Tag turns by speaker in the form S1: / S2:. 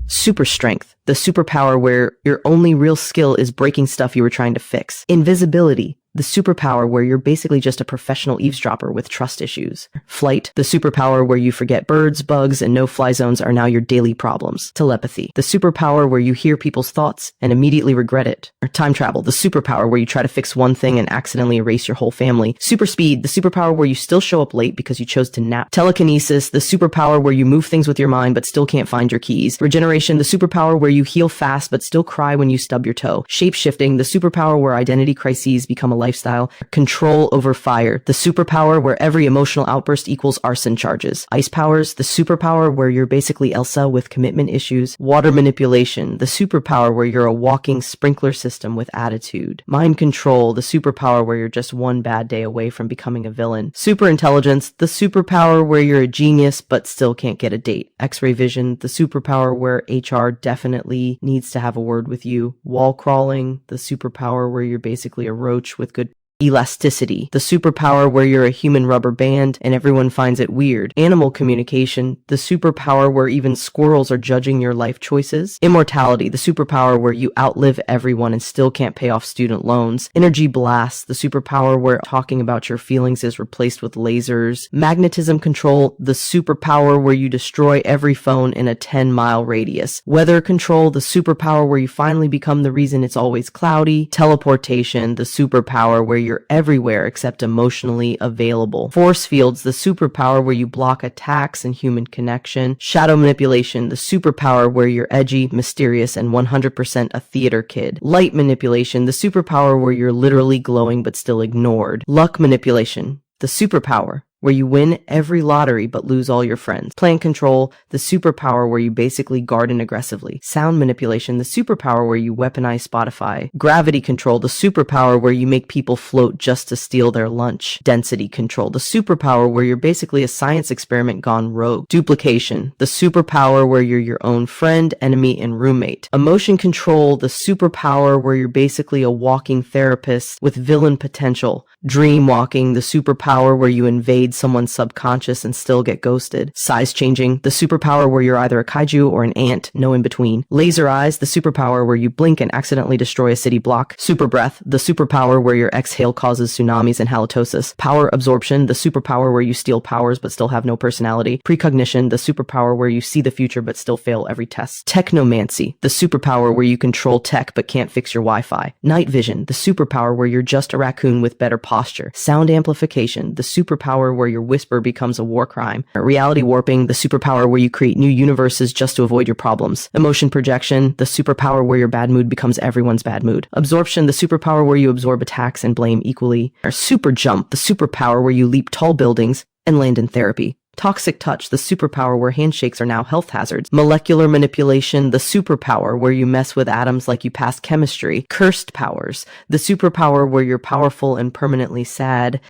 S1: Super strength, the superpower where your only real skill is breaking stuff you were trying to fix. Invisibility, the superpower where you're basically just a professional eavesdropper with trust issues. Flight, the superpower where you forget birds, bugs, and no-fly zones are now your daily problems. Telepathy, the superpower where you hear people's thoughts and immediately regret it. Or time travel, the superpower where you try to fix one thing and accidentally erase your whole family. Super speed, the superpower where you still show up late because you chose to nap. Telekinesis, the superpower where you move things with your mind but still can't find your keys. Regeneration, the superpower where you heal fast but still cry when you stub your toe. Shape-shifting, the superpower where identity crises become a lifestyle. Control over fire, the superpower where every emotional outburst equals arson charges. Ice powers, the superpower where you're basically Elsa with commitment issues. Water manipulation, the superpower where you're a walking sprinkler system with attitude. Mind control, the superpower where you're just one bad day away from becoming a villain. Super intelligence, the superpower where you're a genius but still can't get a date. X-ray vision, the superpower where HR definitely needs to have a word with you. Wall crawling, the superpower where you're basically a roach with good elasticity, the superpower where you're a human rubber band and everyone finds it weird. Animal communication, the superpower where even squirrels are judging your life choices. Immortality, the superpower where you outlive everyone and still can't pay off student loans. Energy blast, the superpower where talking about your feelings is replaced with lasers. Magnetism control, the superpower where you destroy every phone in a 10-mile radius. Weather control, the superpower where you finally become the reason it's always cloudy. Teleportation, the superpower where you're everywhere except emotionally available. Force fields, the superpower where you block attacks and human connection. Shadow manipulation, the superpower where you're edgy, mysterious, and 100% a theater kid. Light manipulation, the superpower where you're literally glowing but still ignored. Luck manipulation, the superpower where you win every lottery but lose all your friends. Plant control, the superpower where you basically garden aggressively. Sound manipulation, the superpower where you weaponize Spotify. Gravity control, the superpower where you make people float just to steal their lunch. Density control, the superpower where you're basically a science experiment gone rogue. Duplication, the superpower where you're your own friend, enemy, and roommate. Emotion control, the superpower where you're basically a walking therapist with villain potential. Dream walking, the superpower where you invade someone's subconscious and still get ghosted. Size changing, the superpower where you're either a kaiju or an ant, no in between. Laser eyes, the superpower where you blink and accidentally destroy a city block. Super breath, the superpower where your exhale causes tsunamis and halitosis. Power absorption, the superpower where you steal powers but still have no personality. Precognition, the superpower where you see the future but still fail every test. Technomancy, the superpower where you control tech but can't fix your Wi-Fi. Night vision, the superpower where you're just a raccoon with better posture. Sound amplification, the superpower where your whisper becomes a war crime. Reality warping, the superpower where you create new universes just to avoid your problems. Emotion projection, the superpower where your bad mood becomes everyone's bad mood. Absorption, the superpower where you absorb attacks and blame equally. Or super jump, the superpower where you leap tall buildings and land in therapy. Toxic touch, the superpower where handshakes are now health hazards. Molecular manipulation, the superpower where you mess with atoms like you passed chemistry. Cursed powers, the superpower where you're powerful and permanently sad.